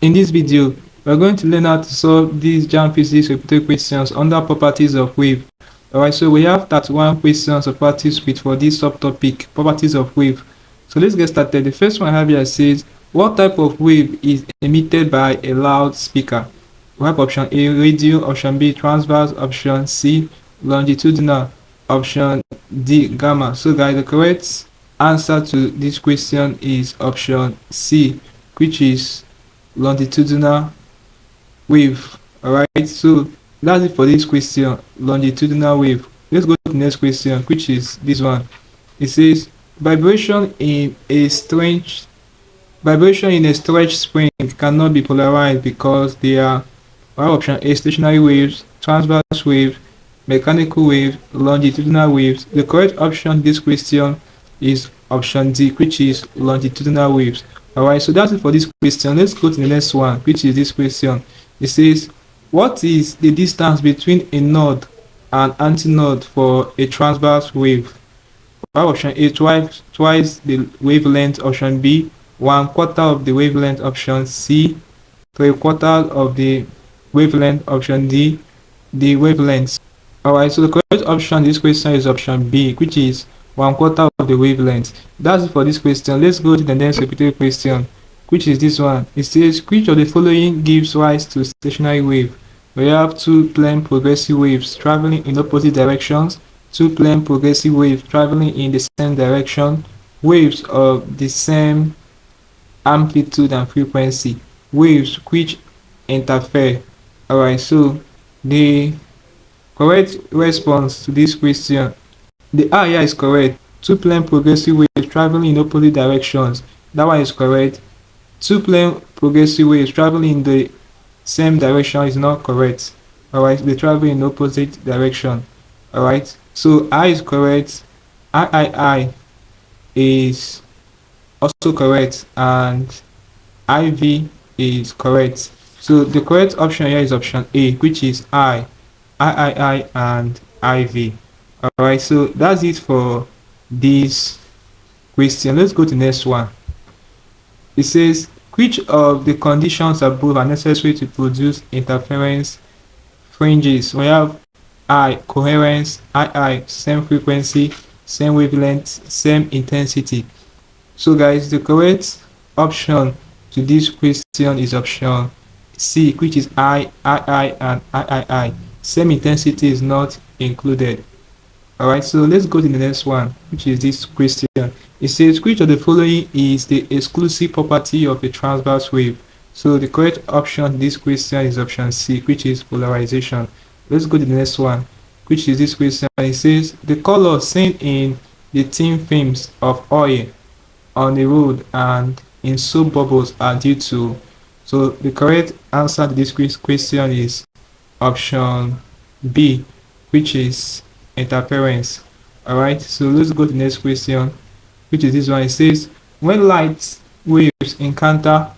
In this video, we are going to learn how to solve these JAMB Physics repeated questions under properties of wave. Alright, so we have 31 questions of practice with for this subtopic, properties of wave. So let's get started. The first one I have here says, what type of wave is emitted by a loudspeaker? We have option A, radio, option B, transverse, option C, longitudinal, option D, gamma. So guys, the correct answer to this question is option C, which is longitudinal wave. Alright, so that's it for this question, longitudinal wave. Let's go to the next question, which is this one. It says vibration in a stretched spring cannot be polarized because they are option A, stationary waves, transverse waves, mechanical waves, longitudinal waves. The correct option in this question is option D, which is longitudinal waves. Alright, so that's it for this question. Let's go to the next one, which is this question. It says, what is the distance between a node and antinode for a transverse wave? Option A, twice the wavelength. Option B, 1/4 of the wavelength. Option C, 3/4 of the wavelength. Option D, the wavelength. Alright, so the correct option in this question is option B, which is 1/4 of the wavelength. That's it for this question. Let's go to the next repeated question, which is this one. It says, which of the following gives rise to stationary wave? We have two plane progressive waves traveling in opposite directions, two plane progressive waves traveling in the same direction, waves of the same amplitude and frequency, waves which interfere. Alright, so the correct response to this question, the A here is correct. Two plane progressive waves traveling in opposite directions. That one is correct. Two plane progressive waves traveling in the same direction is not correct. Alright, they travel in opposite direction. Alright, so I is correct. I is also correct, and IV is correct. So the correct option here is option A, which is I, and IV. Alright, so that's it for this question. Let's go to the next one. It says, which of the conditions above are necessary to produce interference fringes? We have I, coherence, II, same frequency, same wavelength, same intensity. So guys, the correct option to this question is option C, which is I, and III. Same intensity is not included. Alright, so let's go to the next one, which is this question. It says, which of the following is the exclusive property of a transverse wave? So the correct option to this question is option C, which is polarization. Let's go to the next one, which is this question. It says, the color seen in the thin films of oil on the road and in soap bubbles are due to. So the correct answer to this question is option B, which is interference. Alright, so let's go to the next question, which is this one. It says, when light waves encounter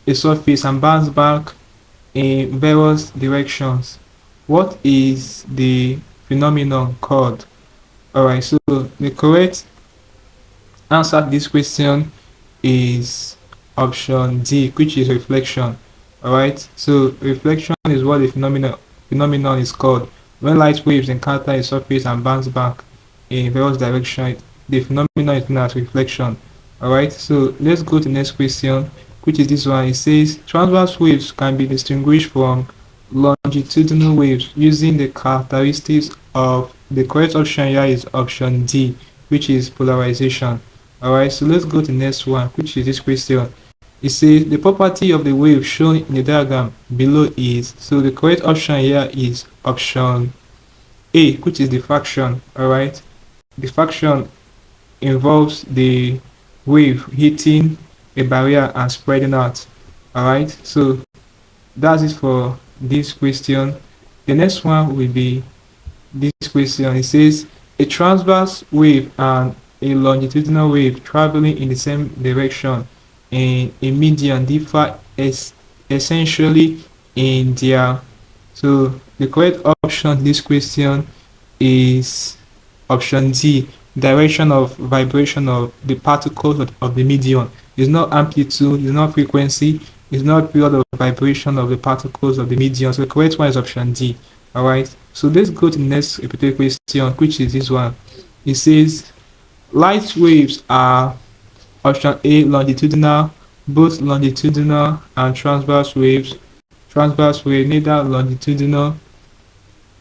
a surface and bounce back in various directions, what is the phenomenon called? Alright, so the correct answer to this question is option D, which is reflection. Alright, so reflection is what the phenomenon is called. When light waves encounter a surface and bounce back in various directions, the phenomenon is known as reflection. Alright, so let's go to the next question, which is this one. It says, transverse waves can be distinguished from longitudinal waves using the characteristics of. The correct option here is option D, which is polarization. Alright, so let's go to the next one, which is this question. It says, the property of the wave shown in the diagram below is. So the correct option here is option A, which is diffraction. Alright, diffraction involves the wave hitting a barrier and spreading out. Alright, so that's it for this question. The next one will be this question. It says, a transverse wave and a longitudinal wave traveling in the same direction in a median differ essentially in their. So the correct option to this question is option D, direction of vibration of the particles of the medium. It's not amplitude, it's not frequency, is not period of vibration of the particles of the medium. So the correct one is option D. Alright, so let's go to the next repeated question, which is this one. It says light waves are option A longitudinal, both longitudinal and transverse waves. Transverse wave, neither longitudinal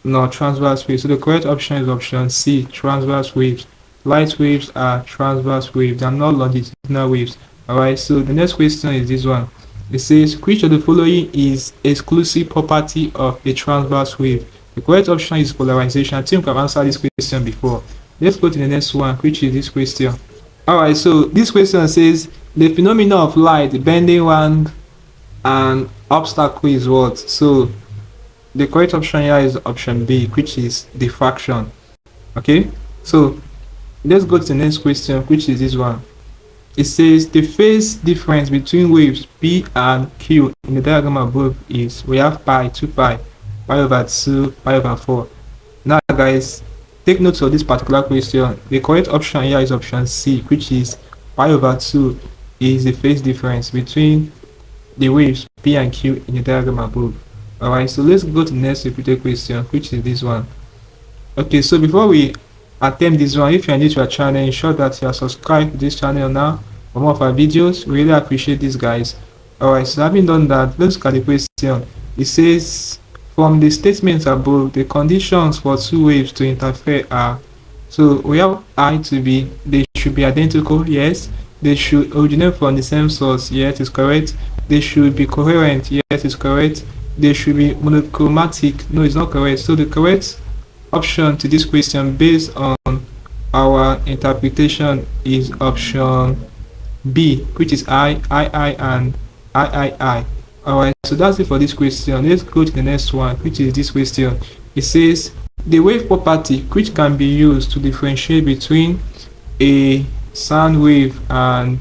nor transverse waves. So the correct option is option C, transverse waves. Light waves are transverse waves, they are not longitudinal waves. Alright, so the next question is this one. It says, which of the following is exclusive property of a transverse wave? The correct option is polarization. I think I've answered this question before. Let's go to the next one, which is this question. Alright, so this question says, the phenomena of light bending around an obstacle is what? So the correct option here is option B, which is diffraction. Okay, so let's go to the next question, which is this one. It says the phase difference between waves P and Q in the diagram above is, we have pi, 2 pi, pi over 2, pi over 4. Now guys, take note of this particular question. The correct option here is option C, which is pi over 2 is the phase difference between the waves P and Q in the diagram above. Alright, so let's go to the next repeated question, which is this one. Okay, so before we attempt this one, if you are new to our channel, ensure that you are subscribed to this channel now for more of our videos. We really appreciate this, guys. Alright, so having done that, let's look at the question. It says, from the statements above, the conditions for two waves to interfere are, so we have I to be, they should be identical, yes. They should originate from the same source, yes, it's correct. They should be coherent, yes, it's correct. They should be monochromatic, no, it's not correct. So the correct option to this question based on our interpretation is option B, which is I, and I. Alright, so that's it for this question. Let's go to the next one, which is this question. It says the wave property which can be used to differentiate between a sound wave and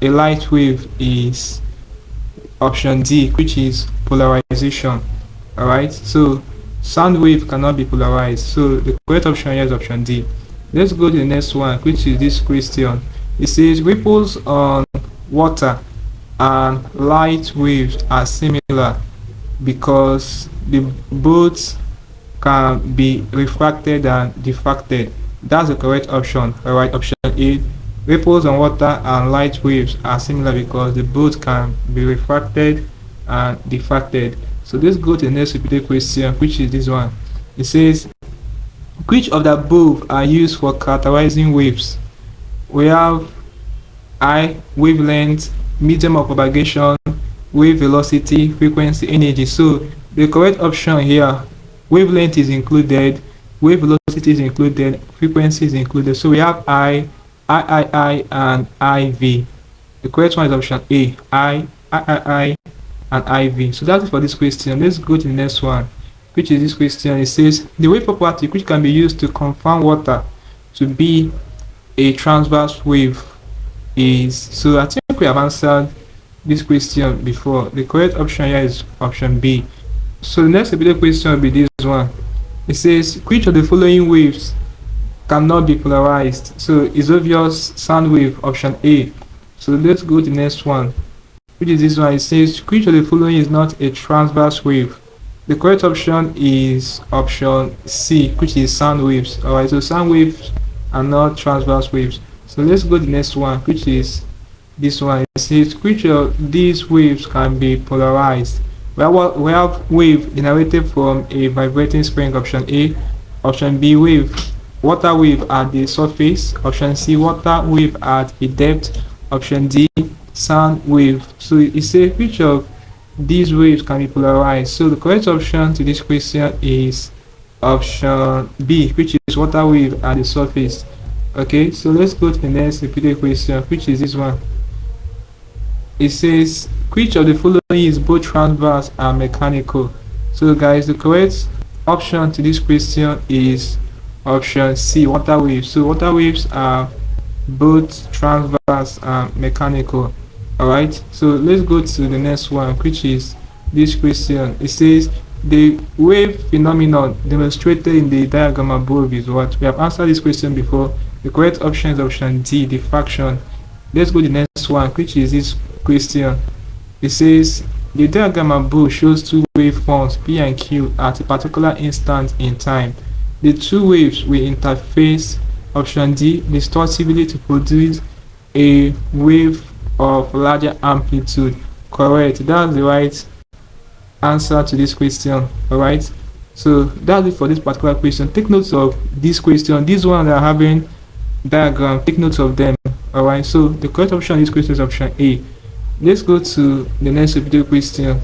a light wave is option D, which is polarization. Alright, so sound wave cannot be polarized, so the correct option here is option D. Let's go to the next one, which is this question. It says ripples on water and light waves are similar because the both can be refracted and diffracted. That's the correct option. Alright, option A, ripples on water and light waves are similar because the both can be refracted and diffracted. So let's go to the next repeated question, which is this one. It says, which of the above are used for characterizing waves? We have I, wavelength, medium of propagation, wave velocity, frequency, energy. So the correct option here, wavelength is included, wave velocity is included, frequency is included. So we have I, and IV. The correct one is option A, I, and IV. So that's it for this question. Let's go to the next one, which is this question. It says the wave property which can be used to confirm water to be a transverse wave is, so I think we have answered this question before. The correct option here is option B. So the next repeated question will be this one. It says which of the following waves cannot be polarized? So it's obvious, sound wave, option A. So let's go to the next one, which is this one. It says which of the following is not a transverse wave? The correct option is option C, which is sound waves. Alright, so sound waves are not transverse waves. So let's go to the next one, which is this one. It says which of these waves can be polarized? We have wave generated from a vibrating spring, option A. Option B, water wave at the surface. Option C, water wave at a depth. Option D, sound wave. So it says which of these waves can be polarized? So the correct option to this question is option B, which is water wave at the surface. Okay, so let's go to the next repeated question, which is this one. It says which of the following is both transverse and mechanical? So guys, the correct option to this question is option C, water waves. So water waves are both transverse and mechanical. Alright, so let's go to the next one, which is this question. It says the wave phenomenon demonstrated in the diagram above is what? We have answered this question before. The correct option is option D, diffraction. Let's go to the next one, which is this question. It says the diagram above shows two waveforms P and Q at a particular instant in time. The two waves will interface, option D, distortively to produce a wave of larger amplitude. Correct. That's the right answer to this question. Alright. So that's it for this particular question. Take notes of this question. These ones that are having diagram, take notes of them. Alright. So the correct option in this question is option A. Let's go to the next video question,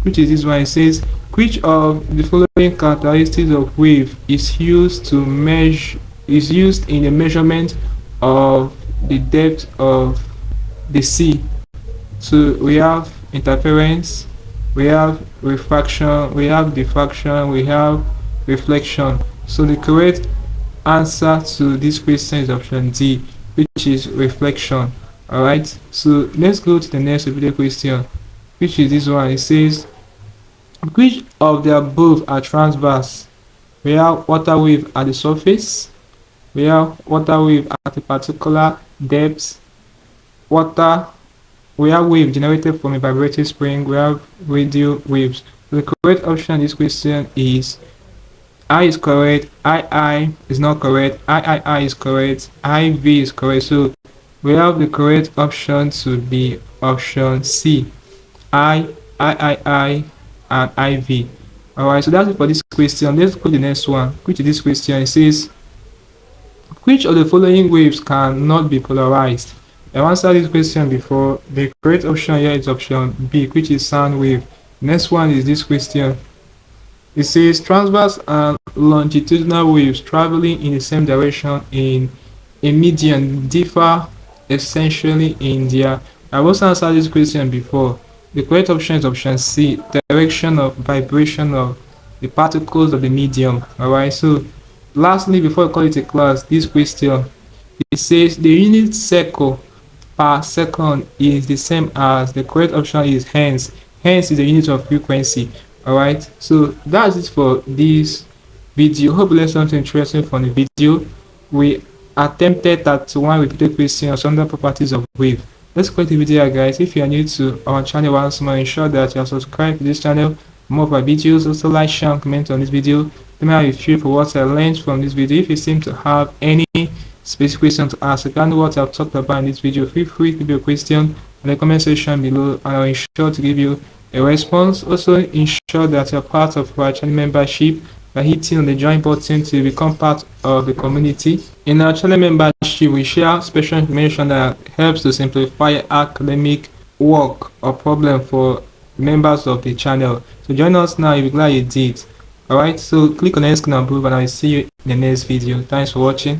which is this one. It says, which of the following characteristics of wave is used in the measurement of the depth of the sea? So we have interference, we have refraction, we have diffraction, we have reflection. So the correct answer to this question is option D, which is reflection. Alright, so let's go to the next video question, which is this one. It says, which of the above are transverse? We have water wave at the surface, we have water wave at a particular depth, we have wave generated from a vibrating spring, we have radio waves. So the correct option in this question is I is correct, I is not correct, I is correct, IV is correct. So we have the correct option to be option C, I, and IV. Alright, so that's it for this question. Let's go to the next one, which is this question. It says, which of the following waves cannot be polarized? I answered this question before. The correct option here is option B, which is sound wave. Next one is this question. It says transverse and longitudinal waves traveling in the same direction in a median differ essentially in their. I've also answered this question before. The correct option is option C, direction of vibration of the particles of the medium. Alright, so lastly, before I call it a class, this question, it says the unit circle per second is the same as. The correct option is Hz. Hz is the unit of frequency. Alright, so that's it for this video. Hope you learned something interesting from the video. We attempted 31 repeated questions on the properties of wave. Let's quit the video, guys. If you are new to our channel once more, ensure that you are subscribed to this channel for more of our videos. Also like, share, and comment on this video. Let me know how you feel for what I learned from this video. If you seem to have any specific question to ask regarding what I've talked about in this video, feel free to leave your question in the comment section below, and I'll ensure to give you a response. Also ensure that you're part of our channel membership by hitting on the join button to become part of the community. In our channel membership, we share special information that helps to simplify academic work or problem for members of the channel. So join us now, you'll be glad you did. Alright, so click on the screen above and I'll see you in the next video. Thanks for watching.